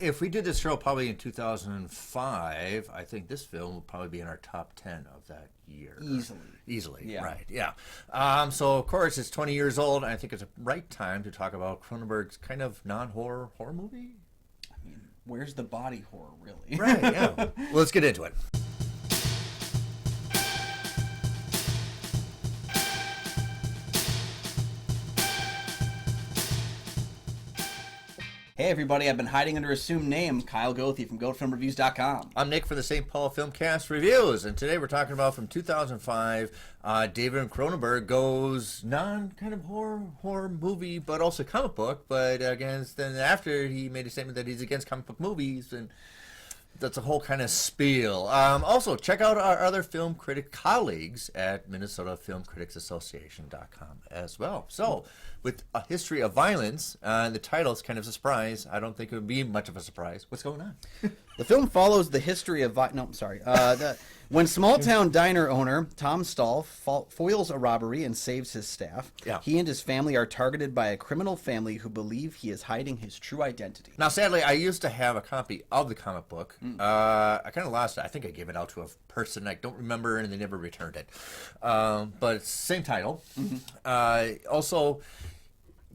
If we did this show probably in 2005, I think this film would probably be in our top 10 of that year. Easily, Yeah. right, yeah. So, of course, it's 20 years old, and I think it's a right time to talk about Cronenberg's kind of non-horror horror movie. I mean, where's the body horror, really? Right, yeah. Well, let's get into it. Hey everybody, I've been hiding under assumed name, Kyle Goethe from GoatFilmReviews.com. I'm Nick for the St. Paul Filmcast Reviews, and today we're talking about from 2005, David Cronenberg goes non-kind of horror movie, but also comic book, but against, then after he made a statement that he's against comic book movies, and that's a whole kind of spiel. Also, check out our other film critic colleagues at MinnesotaFilmCriticsAssociation.com as well. So, with A History of Violence, the title is kind of a surprise. I don't think it would be much of a surprise. What's going on? The film follows the history of when small-town diner owner Tom Stahl foils a robbery and saves his staff, he and his family are targeted by a criminal family who believe he is hiding his true identity. Now, sadly, I used to have a copy of the comic book. I kind of lost it. I think I gave it out to a person. I don't remember, and they never returned it. But it's same title. Also,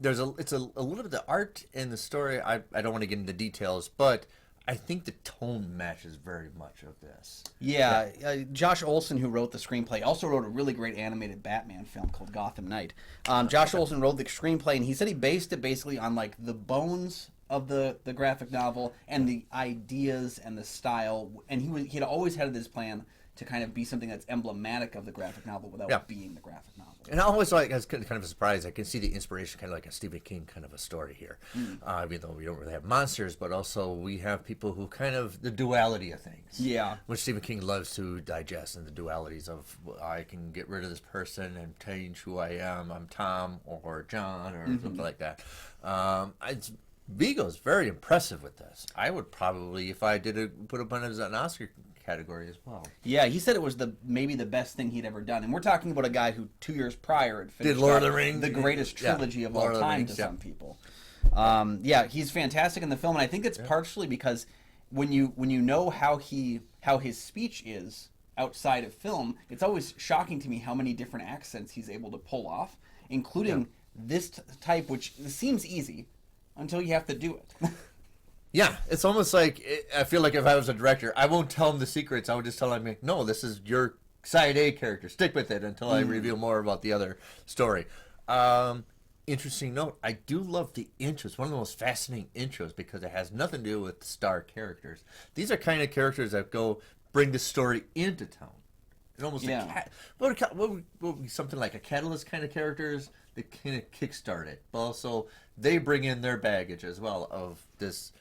it's a little bit of art in the story. I don't want to get into details, but I think the tone matches very much of this. Yeah, Josh Olson, who wrote the screenplay, also wrote a really great animated Batman film called Gotham Knight. Josh Olson wrote the screenplay, and he said he based it basically on like the bones of the graphic novel and the ideas and the style, and he had always had this plan to kind of be something that's emblematic of the graphic novel without being the graphic novel. And I always like, as kind of a surprise, I can see the inspiration kind of like a Stephen King kind of a story here. Even though we don't really have monsters, but also we have people who kind of, the duality of things. Yeah. Which Stephen King loves to digest, and the dualities of, I can get rid of this person and change who I am. I'm Tom or John or something like that. Vigo's very impressive with this. I would probably, if I did put up on as an Oscar category as well. Yeah, he said it was maybe the best thing he'd ever done, and we're talking about a guy who 2 years prior had finished did Lord of the Rings, the greatest trilogy of all time to some people. He's fantastic in the film, and I think it's partially because when you know how his speech is outside of film, it's always shocking to me how many different accents he's able to pull off, including this type, which seems easy until you have to do it. Yeah, it's almost like, I feel like if I was a director, I won't tell him the secrets. I would just tell him, no, this is your side A character. Stick with it until I reveal more about the other story. Interesting note, I do love the intros. One of the most fascinating intros because it has nothing to do with the star characters. These are kind of characters that bring the story into town. It's almost what would be something like a catalyst kind of characters that kind of kickstart it. But also, they bring in their baggage as well of this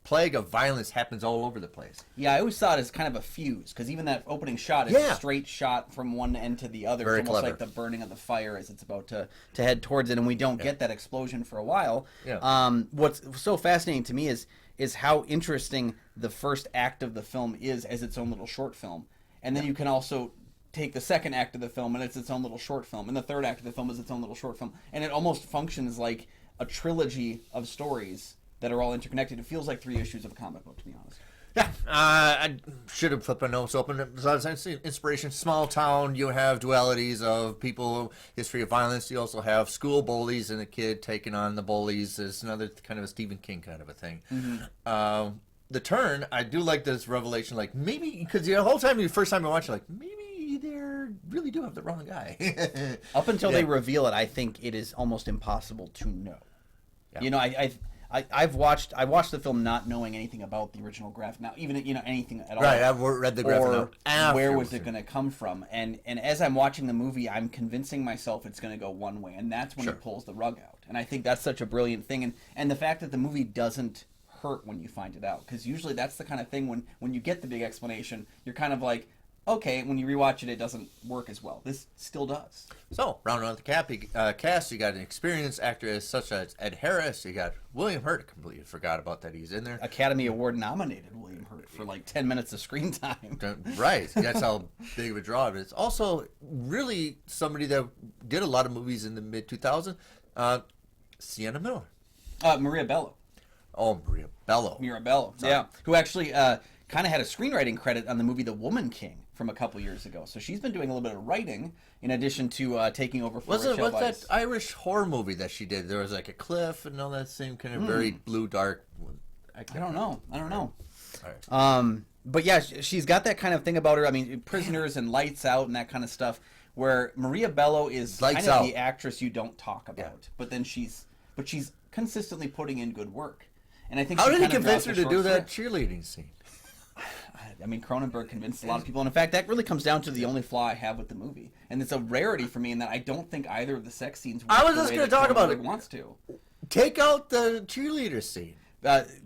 plague of violence happens all over the place. Yeah, I always saw it as kind of a fuse, because even that opening shot is a straight shot from one end to the other. Very it's almost clever. like the burning of the fire as it's about to head towards it, and we don't get that explosion for a while. What's so fascinating to me is how interesting the first act of the film is as its own little short film. And then you can also take the second act of the film and it's its own little short film, and the third act of the film is its own little short film, and it almost functions like a trilogy of stories that are all interconnected. It feels like 3 issues of a comic book, to be honest. Yeah, I should have flipped my notes open. Besides inspiration, small town, you have dualities of people, history of violence. You also have school bullies and a kid taking on the bullies. It's another kind of a Stephen King kind of a thing. The turn, I do like this revelation, like maybe, because the whole time, the first time I watched it, like maybe they really do have the wrong guy. Up until they reveal it, I think it is almost impossible to know. Yeah. You know, I watched the film not knowing anything about the original graphic, now even anything at all. Right, I've read the graphic novel. Where was it going to come from? And as I'm watching the movie, I'm convincing myself it's going to go one way, and that's when it pulls the rug out. And I think that's such a brilliant thing, and the fact that the movie doesn't hurt when you find it out, because usually that's the kind of thing when you get the big explanation, you're kind of like, okay, when you rewatch it, it doesn't work as well. This still does. So, rounding out the cast, you got an experienced actor such as Ed Harris. You got William Hurt. Completely forgot about that. He's in there. Academy Award nominated William Hurt for like 10 minutes of screen time. Right. That's how big of a draw it is. Also, really somebody that did a lot of movies in the mid-2000s. Sienna Miller. Maria Bello. Oh, Maria Bello. Mirabello, yeah. Who actually kind of had a screenwriting credit on the movie The Woman King from a couple years ago. So she's been doing a little bit of writing in addition to taking over for Rachel What's Weisz. that Irish horror movie that she did? There was like a cliff and all that same kind of very blue, dark. I don't know. All right. But yeah, she's got that kind of thing about her. I mean, Prisoners and Lights Out and that kind of stuff, where Maria Bello is Lights kind of Out. the actress you don't talk about. But then she's consistently putting in good work. And I think How she did he kind of convince draws her the to do short that cheerleading scene? I mean, Cronenberg convinced a lot of people. And in fact, that really comes down to the only flaw I have with the movie. And it's a rarity for me in that I don't think either of the sex scenes work I was the just way going that to talk about Cronenberg it. wants to. Take out the cheerleader scene.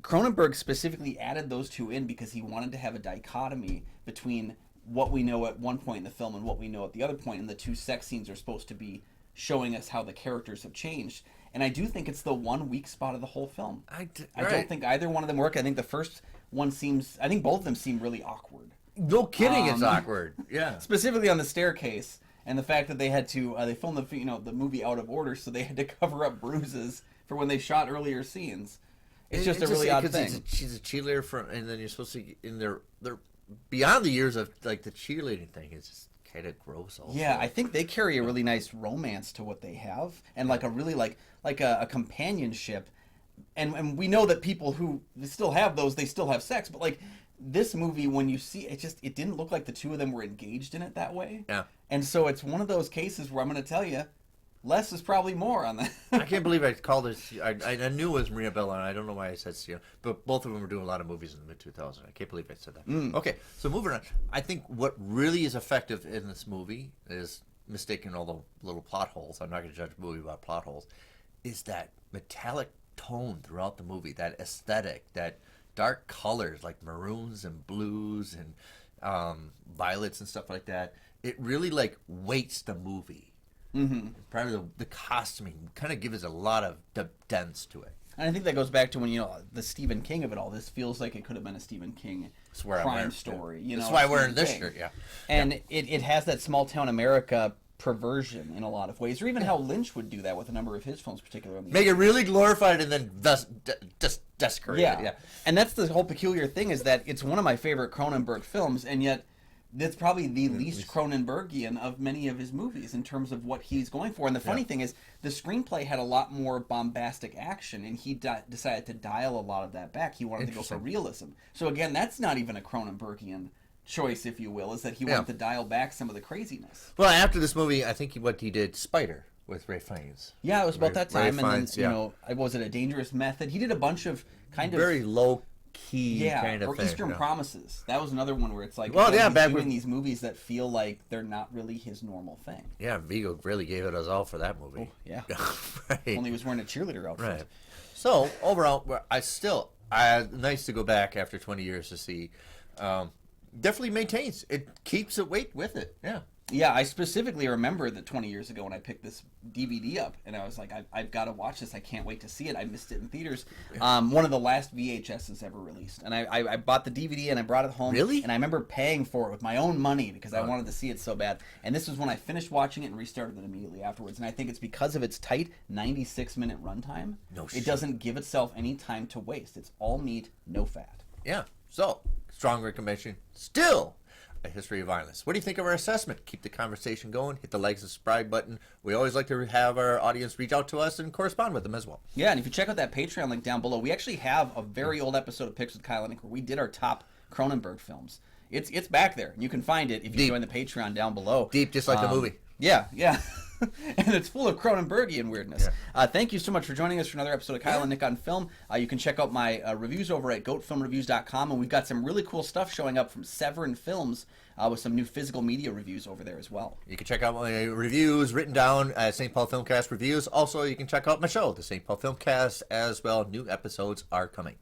Cronenberg specifically added those two in because he wanted to have a dichotomy between what we know at one point in the film and what we know at the other point, and the two sex scenes are supposed to be showing us how the characters have changed. And I do think it's the one weak spot of the whole film. I don't think either one of them work. I think the first one I think both of them seem really awkward. No kidding, it's awkward. Yeah. Specifically on the staircase, and the fact that they had to they filmed the movie out of order, so they had to cover up bruises for when they shot earlier scenes. It's just a really odd thing. She's a cheerleader and then you're supposed to they're beyond the years of like the cheerleading thing. It's just kind of gross. Also. Yeah, I think they carry a really nice romance to what they have, and like a really like a companionship. And we know that people who still have those, they still have sex, but like this movie, when you see it, it didn't look like the two of them were engaged in it that way. Yeah. And so it's one of those cases where I'm going to tell you, less is probably more on that. I can't believe I called it. I knew it was Maria Bello, and I don't know why I said Sierra, but both of them were doing a lot of movies in the mid-2000s. I can't believe I said that. Okay, so moving on. I think what really is effective in this movie is mistaking all the little plot holes. I'm not going to judge a movie about plot holes. Is that metallic tone throughout the movie, that aesthetic, that dark colors like maroons and blues and violets and stuff like that. It really like weights the movie. Mm-hmm. Probably the costuming kind of gives a lot of depth to it. And I think that goes back to when, the Stephen King of it all. This feels like it could have been a Stephen King crime story. That's why we're in this shirt, yeah. And it has that small town America perversion in a lot of ways, or even how Lynch would do that with a number of his films, particularly. Make it really glorified and then just desecrate it. Yeah. And that's the whole peculiar thing, is that it's one of my favorite Cronenberg films, and yet that's probably the least Cronenbergian of many of his movies in terms of what he's going for. And the funny thing is, the screenplay had a lot more bombastic action, and he decided to dial a lot of that back. He wanted to go for realism. So again, that's not even a Cronenbergian choice, if you will, is that he wanted to dial back some of the craziness. Well, after this movie, I think what he did, Spider, with Ray Fiennes. Yeah, it was about that time. Fiennes, and then, was it A Dangerous Method? He did a bunch of kind of very low key kind of or thing. Eastern Promises. That was another one where it's like, he's doing these movies that feel like they're not really his normal thing. Yeah, Vigo really gave it us all for that movie. Oh, yeah. Right. Only he was wearing a cheerleader outfit. Right. So, overall, nice to go back after 20 years to see. Definitely maintains. It keeps a weight with it. Yeah. Yeah, I specifically remember that 20 years ago when I picked this DVD up, and I was like, I've got to watch this. I can't wait to see it. I missed it in theaters. One of the last VHSs ever released. And I bought the DVD and I brought it home. Really? And I remember paying for it with my own money because I wanted to see it so bad. And this was when I finished watching it and restarted it immediately afterwards. And I think it's because of its tight 96-minute runtime. No shit. It doesn't give itself any time to waste. It's all meat, no fat. Yeah. So, strong recommendation. Still a history of violence. What do you think of our assessment? Keep the conversation going. Hit the like and subscribe button. We always like to have our audience reach out to us and correspond with them as well. Yeah, and if you check out that Patreon link down below, we actually have a very old episode of Picks with Kyle and Nick where we did our top Cronenberg films. It's back there. You can find it if you join the Patreon down below. Deep, just like the movie. Yeah. And it's full of Cronenbergian weirdness. Yeah. Thank you so much for joining us for another episode of Kyle and Nick on Film. You can check out my reviews over at goatfilmreviews.com, and we've got some really cool stuff showing up from Severin Films with some new physical media reviews over there as well. You can check out my reviews written down at St. Paul Filmcast Reviews. Also, you can check out my show, the St. Paul Filmcast, as well. New episodes are coming.